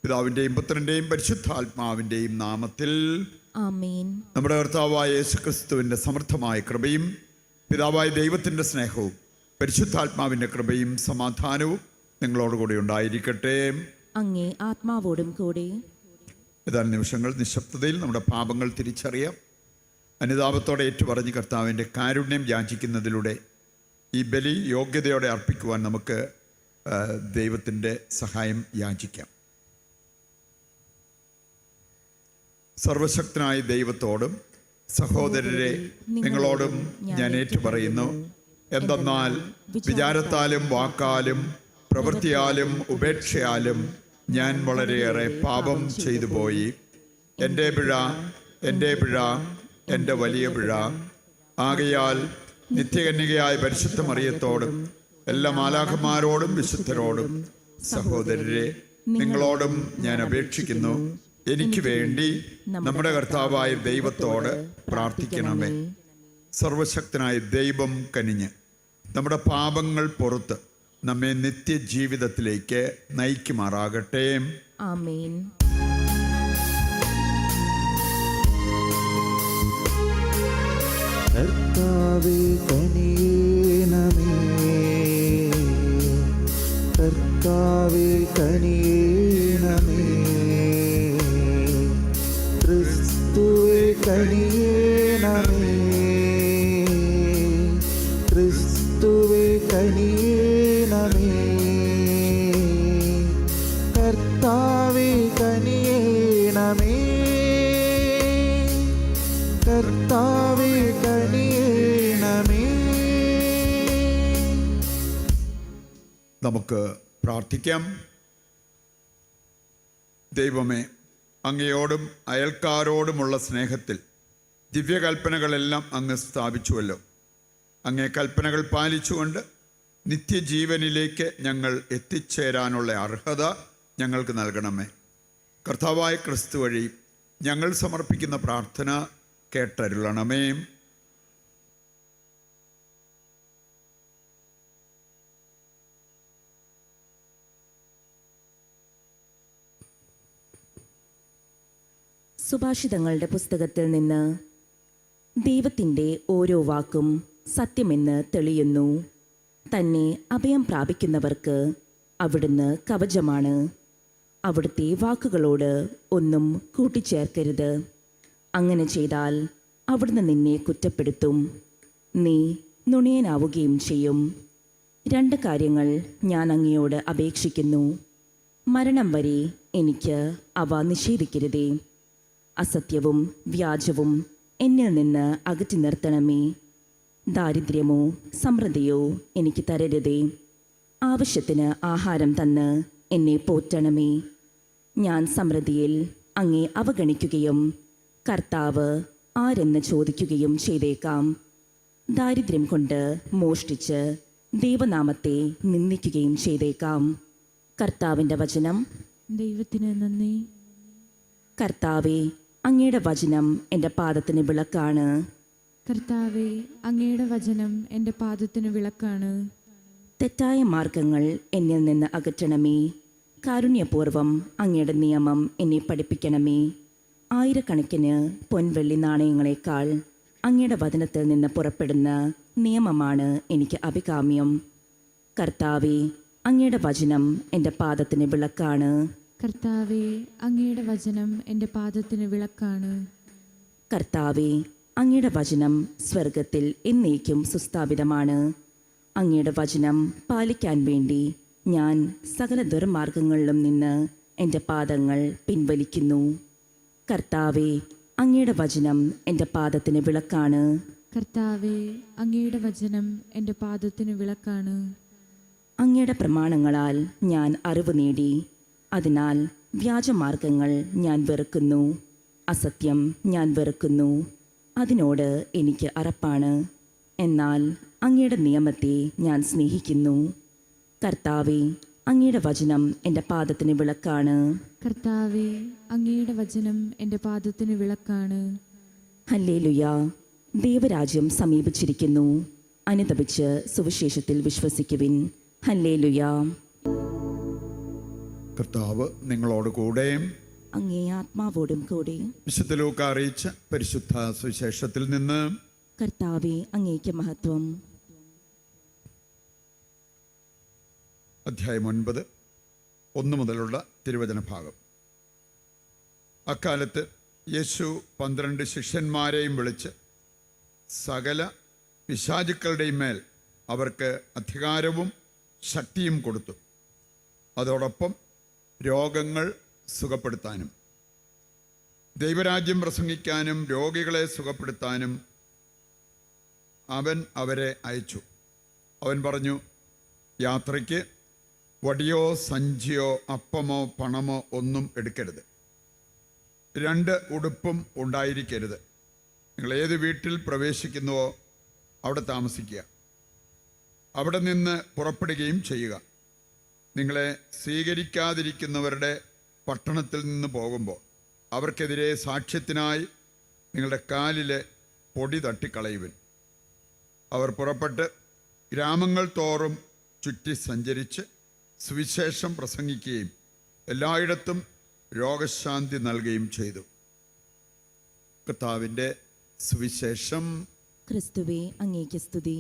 പിതാവിൻ്റെയും പുത്രൻ്റെയും പരിശുദ്ധാത്മാവിൻ്റെയും നാമത്തിൽ ആമേൻ. നമ്മുടെ കർത്താവായ യേശുക്രിസ്തുവിൻ്റെ സമൃദ്ധമായ കൃപയും പിതാവായ ദൈവത്തിൻ്റെ സ്നേഹവും പരിശുദ്ധാത്മാവിൻ്റെ കൃപയും സമാധാനവും നിങ്ങളോടുകൂടി ഉണ്ടായിരിക്കട്ടെ. അങ്ങേ ആത്മാവോടും കൂടെ. ഏതാനും നിമിഷങ്ങൾ നിശബ്ദതയിൽ നമ്മുടെ പാപങ്ങൾ തിരിച്ചറിയാം. അനുതാപത്തോടെ ഏറ്റുപറഞ്ഞ് കർത്താവിൻ്റെ കാരുണ്യം യാചിക്കുന്നതിലൂടെ ഈ ബലി യോഗ്യതയോടെ അർപ്പിക്കുവാൻ നമുക്ക് ദൈവത്തിൻ്റെ സഹായം യാചിക്കാം. സർവശക്തനായ ദൈവത്തോടും സഹോദരരെ നിങ്ങളോടും ഞാൻ ഏറ്റുപറയുന്നു. എന്തെന്നാൽ വിചാരത്താലും വാക്കാലും പ്രവൃത്തിയാലും ഉപേക്ഷയാലും ഞാൻ വളരെയേറെ പാപം ചെയ്തു പോയി. എൻ്റെ പിഴ, എൻ്റെ വലിയ പിഴ. ആകയാൽ നിത്യകന്യകയായ പരിശുദ്ധ മറിയത്തോടും എല്ലാ മാലാഖമാരോടും വിശുദ്ധരോടും സഹോദരരെ നിങ്ങളോടും ഞാൻ അപേക്ഷിക്കുന്നു, എനിക്ക് വേണ്ടി നമ്മുടെ കർത്താവായ ദൈവത്തോട് പ്രാർത്ഥിക്കണമേ. സർവശക്തനായ ദൈവം കനിഞ്ഞ് നമ്മുടെ പാപങ്ങൾ പുറത്ത് നമ്മെ നിത്യജീവിതത്തിലേക്ക് നയിക്കുമാറാകട്ടെ. ആമേൻ. കർത്താവേ കനിയേണമേ, കർത്താവേ കനിയേണമേ, ക്രിസ്തുവേ കനിയേണമേ, ക്രിസ്തുവേ കനിയേണമേ, കർത്താവേ കനിയേണമേ, കർത്താവേ കനിയേണമേ. നമുക്ക് പ്രാർത്ഥിക്കാം. ദൈവമേ, അങ്ങയോടും അയൽക്കാരോടുമുള്ള സ്നേഹത്തിൽ ദിവ്യകൽപ്പനകളെല്ലാം അങ്ങ് സ്ഥാപിച്ചുവല്ലോ. അങ്ങേ കൽപ്പനകൾ പാലിച്ചുകൊണ്ട് നിത്യജീവനിലേക്ക് ഞങ്ങൾ എത്തിച്ചേരാനുള്ള അർഹത ഞങ്ങൾക്ക് നൽകണമേ. കർത്താവായ ക്രിസ്തു വഴി ഞങ്ങൾ സമർപ്പിക്കുന്ന പ്രാർത്ഥന കേട്ടരുളണമേ. സുഭാഷിതങ്ങളുടെ പുസ്തകത്തിൽ നിന്ന് ദൈവത്തിൻ്റെ ഓരോ വാക്കും സത്യമെന്ന് തെളിയുന്നു. തന്നെ അഭയം പ്രാപിക്കുന്നവർക്ക് അവിടുന്ന് കവചമാണ്. അവിടുത്തെ വാക്കുകളോട് ഒന്നും കൂട്ടിച്ചേർക്കരുത്. അങ്ങനെ ചെയ്താൽ അവിടുന്ന് നിന്നെ കുറ്റപ്പെടുത്തും, നീ നുണയനാവുകയും ചെയ്യും. 2 കാര്യങ്ങൾ ഞാൻ അങ്ങയോട് അപേക്ഷിക്കുന്നു. മരണം വരെ എനിക്ക് അവ നിഷേധിക്കരുതേ. അസത്യവും വ്യാജവും എന്നിൽ നിന്ന് അകറ്റി നിർത്തണമേ. ദാരിദ്ര്യമോ സമൃദ്ധിയോ എനിക്ക് തരരുതേ. ആവശ്യത്തിന് ആഹാരം തന്ന് എന്നെ പോറ്റണമേ. ഞാൻ സമൃദ്ധിയിൽ അങ്ങേ അവഗണിക്കുകയും കർത്താവ് ആരെന്ന് ചോദിക്കുകയും ചെയ്തേക്കാം. ദാരിദ്ര്യം കൊണ്ട് മോഷ്ടിച്ച് ദൈവനാമത്തെ നിന്ദിക്കുകയും ചെയ്തേക്കാം. കർത്താവിൻ്റെ വചനം. ദൈവത്തിന് നന്ദി. കർത്താവേ, അങ്ങയുടെ വചനം എൻ്റെ പാദത്തിന് വിളക്കാണ്. കർത്താവേ, അങ്ങയുടെ വചനം എൻ്റെ പാദത്തിന് വിളക്കാണ്. തെറ്റായ മാർഗങ്ങൾ എന്നിൽ നിന്ന് അകറ്റണമേ. കാരുണ്യപൂർവം അങ്ങയുടെ നിയമം എന്നെ പഠിപ്പിക്കണമേ. ആയിരക്കണക്കിന് പൊൻവെള്ളി നാണയങ്ങളെക്കാൾ അങ്ങയുടെ വചനത്തിൽ നിന്ന് പുറപ്പെടുന്ന നിയമമാണ് എനിക്ക് അഭികാമ്യം. കർത്താവേ, അങ്ങയുടെ വചനം എൻ്റെ പാദത്തിന് വിളക്കാണ്. കർത്താവേ, അങ്ങയുടെ വചനം എൻ്റെ പാദത്തിന് വിളക്കാണ്. കർത്താവേ, അങ്ങയുടെ വചനം സ്വർഗത്തിൽ എന്നേക്കും സുസ്ഥാപിതമാണ്. അങ്ങയുടെ വചനം പാലിക്കാൻ വേണ്ടി ഞാൻ സകല ദുർമാർഗങ്ങളിലും നിന്ന് എൻ്റെ പാദങ്ങൾ പിൻവലിക്കുന്നു. കർത്താവേ, അങ്ങയുടെ വചനം എൻ്റെ പാദത്തിന് വിളക്കാണ്. കർത്താവേ, അങ്ങയുടെ വചനം എൻ്റെ പാദത്തിന് വിളക്കാണ്. അങ്ങയുടെ പ്രമാണങ്ങളാൽ ഞാൻ അറിവ് നേടി. അതിനാൽ വ്യാജമാർഗങ്ങൾ ഞാൻ വെറുക്കുന്നു, അസത്യം ഞാൻ വെറുക്കുന്നു. അതിനോട് എനിക്ക് അറപ്പാണ്. എന്നാൽ അങ്ങയുടെ നിയമത്തെ ഞാൻ സ്നേഹിക്കുന്നു. കർത്താവേ, അങ്ങയുടെ വചനം എൻ്റെ പാദത്തിന് വിളക്കാണ്. കർത്താവേ, അങ്ങയുടെ വചനം എൻ്റെ പാദത്തിന് വിളക്കാണ്. ഹല്ലേലൂയ. ദൈവരാജ്യം സമീപിച്ചിരിക്കുന്നു. അനുതപിച്ച് സുവിശേഷത്തിൽ വിശ്വസിക്കുവിൻ. ഹല്ലേലൂയ. കർത്താവ് നിങ്ങളോട് കൂടെയും അങ്ങേ ആത്മാവോടും കൂടെ. വിശുദ്ധ ലൂക്ക അറിയിച്ച പരിശുദ്ധ സുവിശേഷത്തിൽ നിന്ന്. കർത്താവെ, അങ്ങേക്ക് മഹത്വം. അധ്യായം 9, 1 മുതലുള്ള തിരുവചന ഭാഗം. അക്കാലത്ത് യേശു 12 ശിഷ്യന്മാരെയും വിളിച്ച് സകല പിശാചുക്കളുടെയും മേൽ അവർക്ക് അധികാരവും ശക്തിയും കൊടുത്തു. അതോടൊപ്പം രോഗങ്ങൾ സുഖപ്പെടുത്താനും ദൈവരാജ്യം പ്രസംഗിക്കാനും രോഗികളെ സുഖപ്പെടുത്താനും അവൻ അവരെ അയച്ചു. അവൻ പറഞ്ഞു, യാത്രയ്ക്ക് വടിയോ സഞ്ചിയോ അപ്പമോ പണമോ ഒന്നും എടുക്കരുത്. 2 ഉടുപ്പും ഉണ്ടായിരിക്കരുത്. നിങ്ങൾ ഏത് വീട്ടിൽ പ്രവേശിക്കുന്നുവോ അവിടെ താമസിക്കുക. അവിടെ നിന്ന് പുറപ്പെടുകയും ചെയ്യുക. നിങ്ങളെ സ്വീകരിക്കാതിരിക്കുന്നവരുടെ പട്ടണത്തിൽ നിന്ന് പോകുമ്പോൾ അവർക്കെതിരെ സാക്ഷ്യത്തിനായി നിങ്ങളുടെ കാലിലെ പൊടി തട്ടിക്കളയുവിൻ. അവർ പുറപ്പെട്ട് ഗ്രാമങ്ങൾ തോറും ചുറ്റി സഞ്ചരിച്ച് സുവിശേഷം പ്രസംഗിക്കുകയും എല്ലായിടത്തും രോഗശാന്തി നൽകുകയും ചെയ്തു. കർത്താവിൻ്റെ സുവിശേഷം. ക്രിസ്തുവേ, അങ്ങേക്ക് സ്തുതി.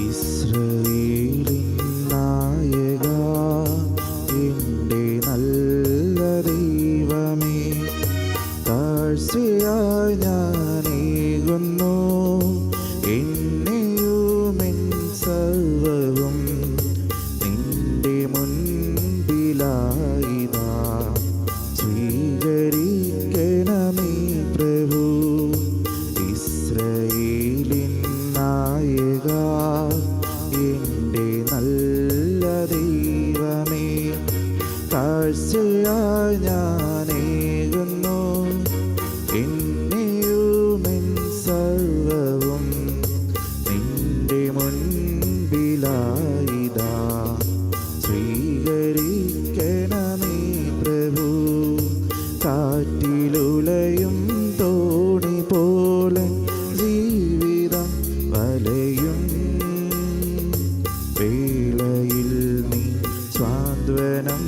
ഇസ്രായേലിൻ നായക, എൻ്റെ നല്ല ദൈവമേ, താഴ്ചയായി ഞാനേകുന്നു എന്നെയുമെൻ സർവ്വവും നിന്റെ മുൻപിലായിതാ. സ്വീകരിക്കണമേ പ്രഭു. ഇസ്രായേലിൻ നായക, എൻ്റെ നല്ല ദൈവമേ, താഴ്ചയായി ഞാനേകുന്നു എന്നെയുമെൻ സർവ്വവും നിന്റെ മുൻപിലായിതാ. സ്വീകരിക്കണമേ പ്രഭു. കാറ്റിലുലയും തോണി പോലെ ജീവിതം വലയും വേളയിൽ നീ സ്വാന്തനം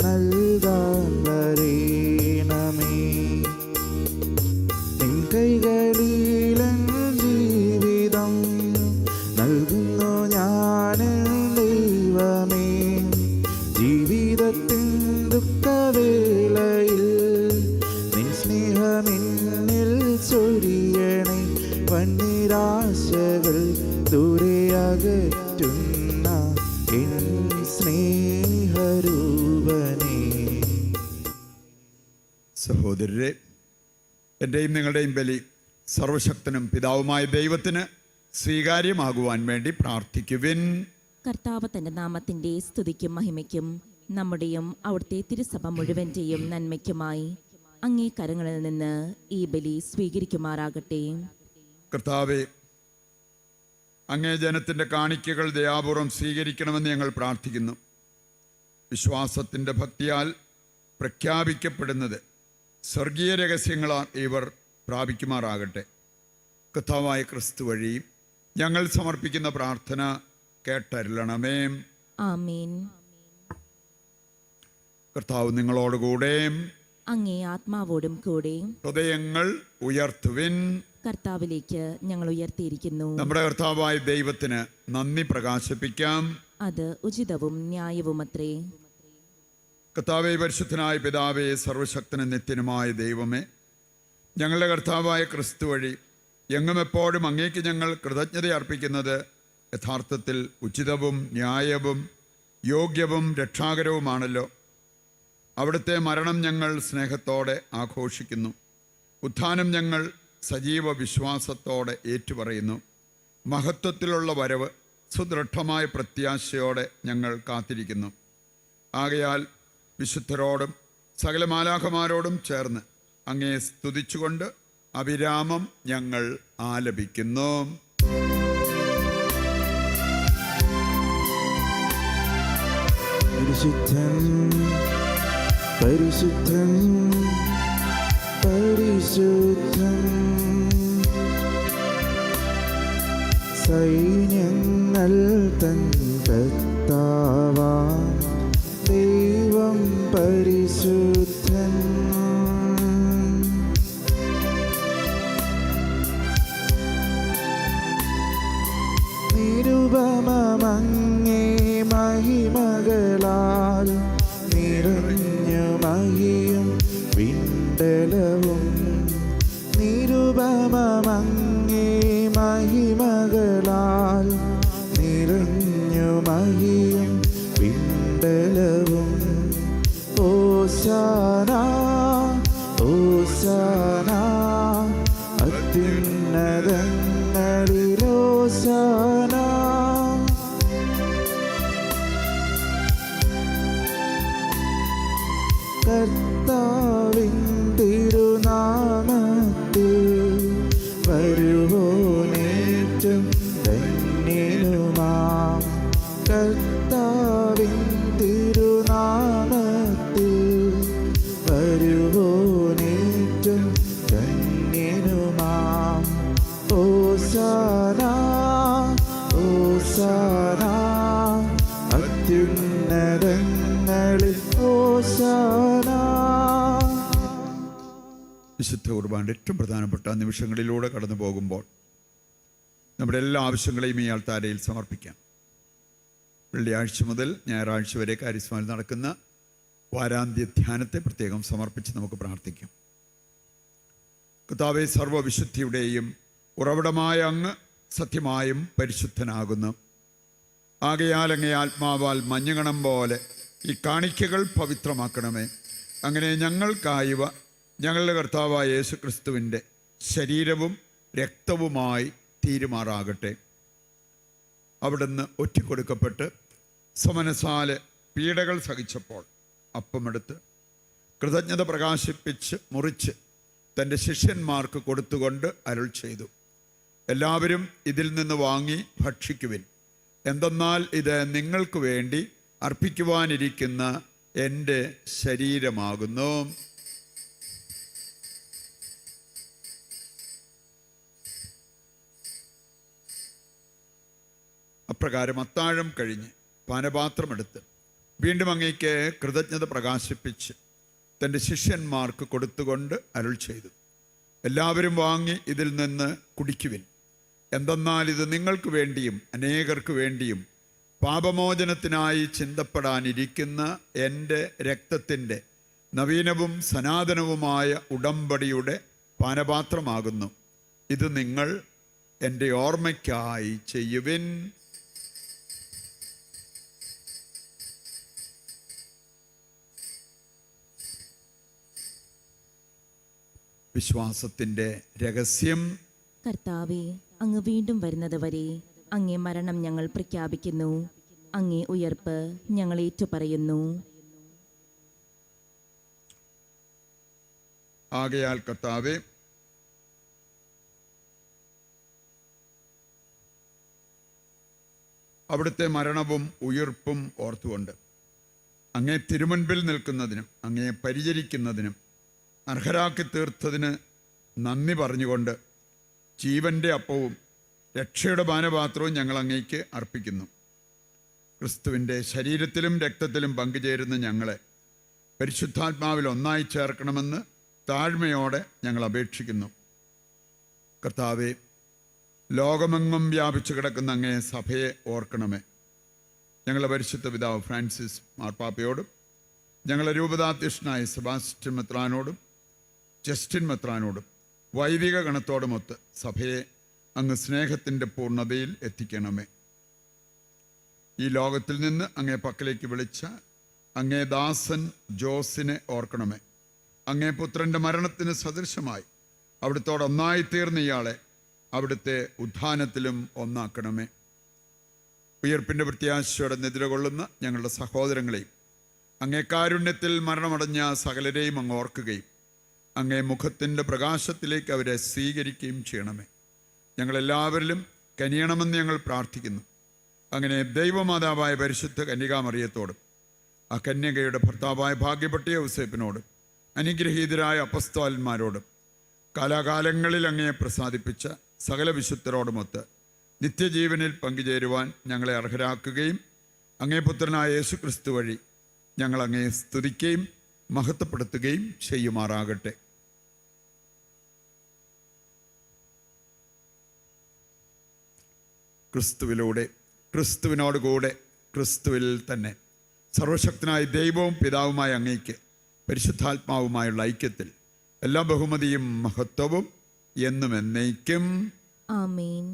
നൽകാൻ വരേണമേ. നിൻ കൈകളിലൻ ജീവിതം നൽകുന്നു ഞാൻ ദൈവമേ. ജീവിതത്തിൻ ദുഃഖവേളയിൽ നിൻ സ്നേഹമെന്നിൽ ചൊരിയണേ. വന്നിരാശകൾ ദൂരെ അകറ്റുന്ന എൻ സ്നേഹരൂപനേ. സഹോദരരെ, എൻ്റെയും നിങ്ങളുടെയും ബലി സർവശക്തനും പിതാവുമായ ദൈവത്തിന് സ്വീകാര്യമാകുവാൻ വേണ്ടി പ്രാർത്ഥിക്കുവിൻ. കർത്താവ് തന്റെ നാമത്തിന്റെ സ്തുതിക്കും മഹിമയ്ക്കും നമ്മുടെയും അവിടുത്തെ തിരുസഭ മുഴുവൻ്റെയും നന്മയ്ക്കുമായി അങ്ങേ കരങ്ങളിൽ നിന്ന് ഈ ബലി സ്വീകരിക്കുമാറാകട്ടെ. കർത്താവെ, അങ്ങേ ജനത്തിൻ്റെ കാണിക്കകൾ ദയാപൂർവം സ്വീകരിക്കണമെന്ന് ഞങ്ങൾ പ്രാർത്ഥിക്കുന്നു. വിശ്വാസത്തിൻ്റെ ഭക്തിയാൽ പ്രഖ്യാപിക്കപ്പെടുന്നത് സ്വർഗീയ രഹസ്യങ്ങളാൽ ഇവർ പ്രാപിക്കുമാറാകട്ടെ. കർത്താവായ ക്രിസ്തു വഴി ഞങ്ങൾ സമർപ്പിക്കുന്ന പ്രാർത്ഥന കേട്ടരുളണമേ. ആമേൻ. കർത്താവ് നിങ്ങളോടുകൂടെ. അങ്ങേ ആത്മാവോടും കൂടെ. ഹൃദയങ്ങൾ ഉയർത്തുവിൻ. കർത്താവിലേക്ക് ഞങ്ങൾ ഉയർത്തിയിരിക്കുന്നു. നമ്മുടെ കർത്താവായ ദൈവത്തിന് നന്ദി പ്രകാശിപ്പിക്കാം. അത് ഉചിതവും ന്യായവുമത്രേ. കർത്താവേ, പരിശുദ്ധനായ പിതാവേ, സർവശക്തനും നിത്യനുമായ ദൈവമേ, ഞങ്ങളുടെ കർത്താവായ ക്രിസ്തു വഴി എങ്ങും എപ്പോഴും അങ്ങേക്ക് ഞങ്ങൾ കൃതജ്ഞത അർപ്പിക്കുന്നത് യഥാർത്ഥത്തിൽ ഉചിതവും ന്യായവും യോഗ്യവും രക്ഷാകരവുമാണല്ലോ. അവിടുത്തെ മരണം ഞങ്ങൾ സ്നേഹത്തോടെ ആഘോഷിക്കുന്നു. ഉത്ഥാനം ഞങ്ങൾ സജീവ വിശ്വാസത്തോടെ ഏറ്റുപറയുന്നു. മഹത്വത്തിലുള്ള വരവ് സുദൃഢമായ പ്രത്യാശയോടെ ഞങ്ങൾ കാത്തിരിക്കുന്നു. ആകയാൽ വിശുദ്ധരോടും സകല മാലാഖമാരോടും ചേർന്ന് അങ്ങേ സ്തുതിച്ചുകൊണ്ട് അവിരാമം ഞങ്ങൾ ആലപിക്കുന്നു. പരിശുദ്ധൻ പരിശുദ്ധൻ പരിശുദ്ധൻ, സൈന്യങ്ങൾ തൻ കർത്താവാം ദൈവം പരിശുദ്ധൻ നിരുപമങ്ങേ മഹിമകളാൽ നിറഞ്ഞു മഹിയും വിണ്ടലവും നിരുപമങ്ങേ മഹിമകളാൽ നിറഞ്ഞു മഹിയും വിണ്ടലവും ഓശാന ഓശാന അത്യുന്നതങ്ങളിലോശാന കർത്താവിൻ തിരുനാമത്തിൽ വരുവോനേറ്റം ധന്യനുമാം കർത്താവിൻ തിരുനാമത്തിൽ വരുവോനേറ്റം ധന്യനുമാം ഓശാന ഓശാന അത്യുന്നതങ്ങളിൽ ഓശാന. വിശുദ്ധ കുർബാനയുടെ ഏറ്റവും പ്രധാനപ്പെട്ട നിമിഷങ്ങളിലൂടെ കടന്നു പോകുമ്പോൾ നമ്മുടെ എല്ലാ ആവശ്യങ്ങളെയും ഈ ആൾത്താരയിൽ സമർപ്പിക്കാം. വെള്ളിയാഴ്ച മുതൽ ഞായറാഴ്ച വരെ കാരിസ്മായിൽ നടക്കുന്ന വാരാന്ത്യ ധ്യാനത്തെ പ്രത്യേകം സമർപ്പിച്ച് നമുക്ക് പ്രാർത്ഥിക്കാം. കർത്താവേ, സർവ്വവിശുദ്ധിയുടെയും ഉറവിടമായ അങ്ങ് സത്യമായും പരിശുദ്ധനാകുന്നു. ആകയാൽ അങ്ങേ ആത്മാവാൽ മഞ്ഞുകണം പോലെ ഈ കാണിക്കകൾ പവിത്രമാക്കണമേ. അങ്ങനെ ഞങ്ങൾക്കായവ ഞങ്ങളുടെ കർത്താവായ യേശു ക്രിസ്തുവിൻ്റെ ശരീരവും രക്തവുമായി തീരുമാറാകട്ടെ. അവിടുന്ന് ഒറ്റിക്കൊടുക്കപ്പെട്ട് സമനസാല് പീഡകൾ സഹിച്ചപ്പോൾ അപ്പമെടുത്ത് കൃതജ്ഞത പ്രകാശിപ്പിച്ച് മുറിച്ച് തൻ്റെ ശിഷ്യന്മാർക്ക് കൊടുത്തുകൊണ്ട് അരുൾ ചെയ്തു, എല്ലാവരും ഇതിൽ നിന്ന് വാങ്ങി ഭക്ഷിക്കുവിൻ. എന്തെന്നാൽ ഇത് നിങ്ങൾക്ക് വേണ്ടി അർപ്പിക്കുവാനിരിക്കുന്ന എൻ്റെ ശരീരമാകുന്നു. അപ്രകാരം അത്താഴം കഴിഞ്ഞ് പാനപാത്രമെടുത്ത് വീണ്ടും അങ്ങേക്ക് കൃതജ്ഞത പ്രകാശിപ്പിച്ച് തൻ്റെ ശിഷ്യന്മാർക്ക് കൊടുത്തുകൊണ്ട് അരുൾ ചെയ്തു, എല്ലാവരും വാങ്ങി ഇതിൽ നിന്ന് കുടിക്കുവിൻ. എന്തെന്നാൽ ഇത് നിങ്ങൾക്ക് വേണ്ടിയും അനേകർക്ക് വേണ്ടിയും പാപമോചനത്തിനായി ചിന്തപ്പെടാനിരിക്കുന്ന എൻ്റെ രക്തത്തിൻ്റെ നവീനവും സനാതനവുമായ ഉടമ്പടിയുടെ പാനപാത്രമാകുന്നു. ഇത് നിങ്ങൾ എൻ്റെ ഓർമ്മയ്ക്കായി ചെയ്യുവിൻ. വിശ്വാസത്തിൻ്റെ രഹസ്യം. കർത്താവേ, അങ്ങ് വീണ്ടും വരുന്നത് വരെ അങ്ങേ മരണം ഞങ്ങൾ പ്രഖ്യാപിക്കുന്നു, അങ്ങേ ഉയർപ്പ് ഞങ്ങൾ ഏറ്റുപറയുന്നു. ആകയാൽ കർത്താവേ, അവിടുത്തെ മരണവും ഉയിർപ്പും ഓർത്തുകൊണ്ട് അങ്ങേ തിരുമുൻപിൽ നിൽക്കുന്നതിനും അങ്ങേ പരിചരിക്കുന്നതിനും അർഹരാക്കി തീർത്തതിന് നന്ദി പറഞ്ഞുകൊണ്ട് ജീവൻ്റെ അപ്പവും രക്ഷയുടെ പാനപാത്രവും ഞങ്ങൾ അങ്ങേക്ക് അർപ്പിക്കുന്നു. ക്രിസ്തുവിൻ്റെ ശരീരത്തിലും രക്തത്തിലും പങ്കുചേരുന്ന ഞങ്ങളെ പരിശുദ്ധാത്മാവിൽ ഒന്നായി ചേർക്കണമെന്ന് താഴ്മയോടെ ഞങ്ങൾ അപേക്ഷിക്കുന്നു. കർത്താവെ, ലോകമെങ്ങും വ്യാപിച്ചു കിടക്കുന്ന അങ്ങേ സഭയെ ഓർക്കണമേ. ഞങ്ങളുടെ പരിശുദ്ധ പിതാവ് ഫ്രാൻസിസ് മാർപ്പാപ്പയോടും ഞങ്ങളുടെ രൂപതാധ്യക്ഷനായ സെബാസ്റ്റ്യൻ മെത്രാനോടും ജസ്റ്റിൻ മെത്രാനോടും വൈദിക ഗണത്തോടുമൊത്ത് സഭയെ അങ്ങ് സ്നേഹത്തിൻ്റെ പൂർണ്ണതയിൽ എത്തിക്കണമേ. ഈ ലോകത്തിൽ നിന്ന് അങ്ങേ പക്കലേക്ക് വിളിച്ച അങ്ങേ ദാസൻ ജോസിനെ ഓർക്കണമേ. അങ്ങേ പുത്രൻ്റെ മരണത്തിന് സദൃശമായി അവിടുത്തോടൊന്നായി തീർന്ന ഇയാളെ അവിടുത്തെ ഉത്ഥാനത്തിലും ഒന്നാക്കണമേ. ഉയർപ്പിൻ്റെ പ്രത്യാശയോടെ നിദ്രകൊള്ളുന്ന ഞങ്ങളുടെ സഹോദരങ്ങളെയും അങ്ങേ കാരുണ്യത്തിൽ മരണമടഞ്ഞ സകലരെയും അങ്ങ് ഓർക്കുകയും അങ്ങേ മുഖത്തിൻ്റെ പ്രകാശത്തിലേക്ക് അവരെ സ്വീകരിക്കുകയും ചെയ്യണമേ. ഞങ്ങളെല്ലാവരിലും കനിയണമെന്ന് ഞങ്ങൾ പ്രാർത്ഥിക്കുന്നു. അങ്ങനെ ദൈവമാതാവായ പരിശുദ്ധ കന്യകാമറിയത്തോടും ആ കന്യകയുടെ ഭർത്താവായ ഭാഗ്യപ്പെട്ട ഔസേപ്പിനോടും അനുഗ്രഹീതരായ അപ്പസ്തോലന്മാരോടും കാലാകാലങ്ങളിൽ അങ്ങയെ പ്രസാദിപ്പിച്ച സകല വിശുദ്ധരോടുമൊത്ത് നിത്യജീവനിൽ പങ്കുചേരുവാൻ ഞങ്ങളെ അർഹരാക്കുകയും അങ്ങേ പുത്രനായ യേശു ക്രിസ്തു വഴി ഞങ്ങൾ അങ്ങയെ സ്തുതിക്കുകയും മഹത്വപ്പെടുത്തുകയും ചെയ്യുമാറാകട്ടെ. ക്രിസ്തുവിലൂടെ, ക്രിസ്തുവിനോടുകൂടെ, ക്രിസ്തുവിൽ തന്നെ സർവശക്തനായ ദൈവവും പിതാവുമായ അങ്ങയ്ക്ക് പരിശുദ്ധാത്മാവുമായുള്ള ഐക്യത്തിൽ എല്ലാ ബഹുമതിയും മഹത്വവും എന്നും എന്നേക്കും. ആമേൻ.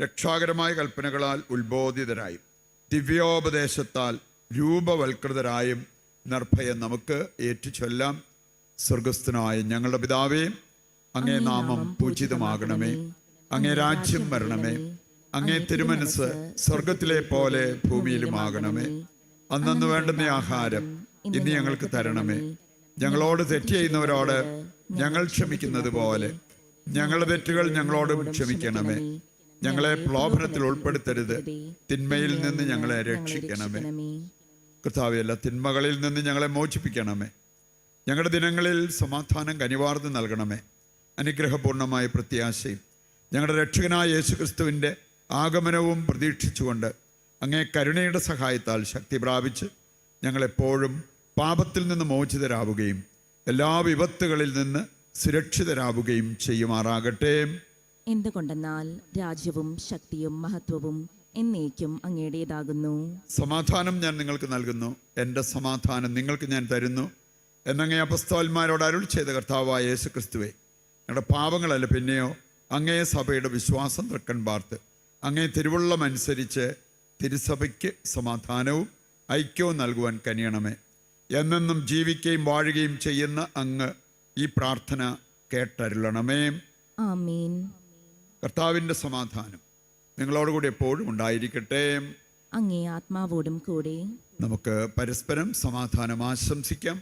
രക്ഷാകരമായ കൽപ്പനകളാൽ ഉത്ബോധിതരായും ദിവ്യോപദേശത്താൽ രൂപവൽകൃതരായും നിർഭയം നമുക്ക് ഏറ്റുചൊല്ലാം. സ്വർഗസ്ഥനായ ഞങ്ങളുടെ പിതാവേ, അങ്ങേ നാമം പൂജിതമാകണമേ, അങ്ങേ രാജ്യം വരണമേ, അങ്ങേ തിരുമനസ് സ്വർഗത്തിലെ പോലെ ഭൂമിയിലുമാകണമേ. അന്നന്ന് വേണ്ടുന്ന ആഹാരം ഇന്ന് ഞങ്ങൾക്ക് തരണമേ. ഞങ്ങളോട് തെറ്റ് ചെയ്യുന്നവരോട് ഞങ്ങൾ ക്ഷമിക്കുന്നത് പോലെ ഞങ്ങളുടെ തെറ്റുകൾ ഞങ്ങളോടും ക്ഷമിക്കണമേ. ഞങ്ങളെ പ്രലോഭനത്തിൽ ഉൾപ്പെടുത്തരുത്, തിന്മയിൽ നിന്ന് ഞങ്ങളെ രക്ഷിക്കണമേ. കർത്താവേ, എല്ലാ തിന്മകളിൽ നിന്ന് ഞങ്ങളെ മോചിപ്പിക്കണമേ. ഞങ്ങളുടെ ദിനങ്ങളിൽ സമാധാനം കനിവാർന്ന് നൽകണമേ. അനുഗ്രഹപൂർണമായ പ്രത്യാശയും ഞങ്ങളുടെ രക്ഷകനായ യേശുക്രിസ്തുവിൻ്റെ ആഗമനവും പ്രതീക്ഷിച്ചുകൊണ്ട് അങ്ങേ കരുണയുടെ സഹായത്താൽ ശക്തി പ്രാപിച്ച് ഞങ്ങളെപ്പോഴും പാപത്തിൽ നിന്ന് മോചിതരാവുകയും എല്ലാ വിപത്തുകളിൽ നിന്ന് സുരക്ഷിതരാവുകയും ചെയ്യുമാറാകട്ടെ. എന്തുകൊണ്ടെന്നാൽ രാജ്യവും ശക്തിയും മഹത്വവും എന്നേക്കും അങ്ങയുടേതാകുന്നു. സമാധാനം ഞാൻ നിങ്ങൾക്ക് നൽകുന്നു, എൻ്റെ സമാധാനം നിങ്ങൾക്ക് ഞാൻ തരുന്നു എന്നങ്ങേ അപ്പസ്തോലന്മാരോട് അരുളി ചെയ്ത കർത്താവായ യേശുക്രിസ്തുവേ, ഞങ്ങളുടെ പാപങ്ങളല്ല പിന്നെയോ അങ്ങേ സഭയുടെ വിശ്വാസം തൃക്കൺ പാർത്ത് അങ്ങേ തിരുവുള്ളമനുസരിച്ച് തിരുസഭയ്ക്ക് സമാധാനവും ഐക്യവും നൽകുവാൻ കനിയണമേ. എന്നെന്നും ജീവിക്കുകയും വാഴുകയും ചെയ്യുന്ന അങ്ങ് ഈ പ്രാർത്ഥന കേട്ടരുളണമേ. ആമേൻ. കർത്താവിൻ്റെ സമാധാനം നിങ്ങളോടുകൂടി എപ്പോഴും ഉണ്ടായിരിക്കട്ടെ. അങ്ങേ ആത്മാവോടും കൂടെ. നമുക്ക് പരസ്പരം സമാധാനം ആശംസിക്കാം.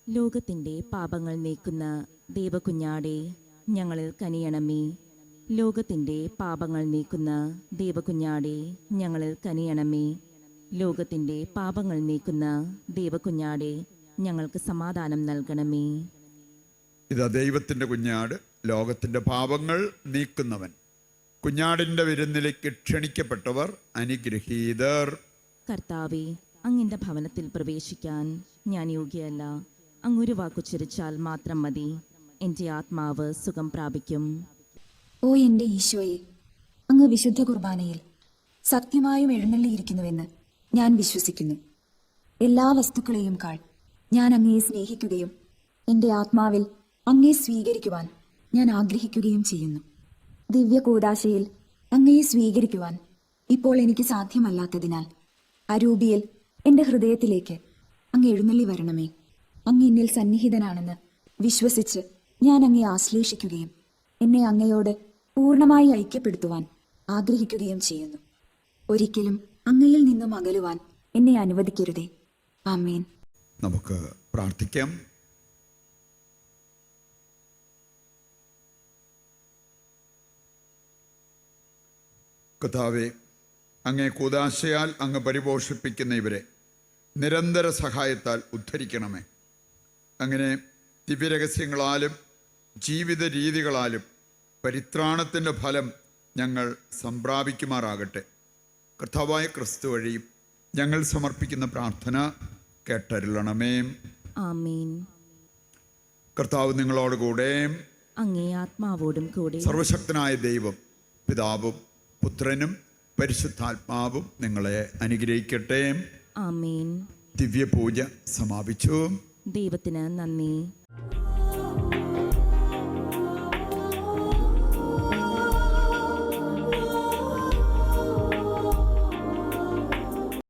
ലോകത്തിൻ്റെ പാപങ്ങൾ നീക്കുന്ന ദൈവകുഞ്ഞാടേ, ഞങ്ങളിൽ കനിയണമേ. ലോകത്തിൻ്റെ പാപങ്ങൾ നീക്കുന്ന ദൈവകുഞ്ഞാടേ, ഞങ്ങളിൽ കനിയണമേ. ലോകത്തിൻ്റെ പാപങ്ങൾ നീക്കുന്ന ദൈവകുഞ്ഞാടേ, ഞങ്ങൾക്ക് സമാധാനം നൽകണമേ. ഇതാ ദൈവത്തിൻ്റെ കുഞ്ഞാട്, ലോകത്തിൻ്റെ പാപങ്ങൾ നീക്കുന്നവൻ. കുഞ്ഞാടിൻ്റെ വിരുന്നിലേക്ക് ക്ഷണിക്കപ്പെട്ടവർ അനുഗ്രഹീതർ. കർത്താവേ, അങ്ങിൻ്റെ ഭവനത്തിൽ പ്രവേശിക്കാൻ ഞാൻ യോഗ്യയല്ല. അങ്ങൊരു വാക്കുച്ചരിച്ചാൽ മാത്രം മതി, എൻ്റെ ആത്മാവ് സുഖം പ്രാപിക്കും. ഓ എൻ്റെ ഈശോയെ, അങ്ങ് വിശുദ്ധ കുർബാനയിൽ സത്യമായും എഴുന്നള്ളിയിരിക്കുന്നുവെന്ന് ഞാൻ വിശ്വസിക്കുന്നു. എല്ലാ വസ്തുക്കളെയും കാൾ ഞാൻ അങ്ങയെ സ്നേഹിക്കുകയും എൻ്റെ ആത്മാവിൽ അങ്ങയെ സ്വീകരിക്കുവാൻ ഞാൻ ആഗ്രഹിക്കുകയും ചെയ്യുന്നു. ദിവ്യ കൂദാശയിൽ അങ്ങയെ സ്വീകരിക്കുവാൻ ഇപ്പോൾ എനിക്ക് സാധ്യമല്ലാത്തതിനാൽ അരൂപിയിൽ എൻ്റെ ഹൃദയത്തിലേക്ക് അങ്ങ് എഴുന്നള്ളി വരണമേ. അങ്ങ് എന്നിൽ സന്നിഹിതനാണെന്ന് വിശ്വസിച്ച് ഞാൻ അങ്ങയെ ആശ്ലേഷിക്കുകയും എന്നെ അങ്ങയോട് പൂർണ്ണമായി ഐക്യപ്പെടുത്തുവാൻ ആഗ്രഹിക്കുകയും ചെയ്യുന്നു. ഒരിക്കലും അങ്ങയിൽ നിന്നും അകലുവാൻ എന്നെ അനുവദിക്കരുതേ. ആമേൻ. നമുക്ക് പ്രാർത്ഥിക്കാം. കർത്താവേ, അങ്ങേ കൂദാശയാൽ അങ്ങ് പരിപോഷിപ്പിക്കുന്ന ഇവരെ നിരന്തര സഹായത്താൽ ഉദ്ധരിക്കണമേ. അങ്ങനെ ദിവ്യരഹസ്യങ്ങളാലും ജീവിത രീതികളാലും പരിത്രാണത്തിൻ്റെ ഫലം ഞങ്ങൾ സംപ്രാപിക്കുമാറാകട്ടെ. കർത്താവായ ക്രിസ്തു വഴിയും ഞങ്ങൾ സമർപ്പിക്കുന്ന പ്രാർത്ഥന കേട്ടരുളണമേ. ആമേൻ. കർത്താവ് നിങ്ങളോടുകൂടെ, അങ്ങേ ആത്മാവോടും കൂടെ. സർവശക്തനായ ദൈവം പിതാവും പുത്രനും പരിശുദ്ധാത്മാവും നിങ്ങളെ അനുഗ്രഹിക്കട്ടെ. ആമേൻ. ദിവ്യപൂജ സമാപിച്ചു. ദൈവത്തിന് നന്ദി.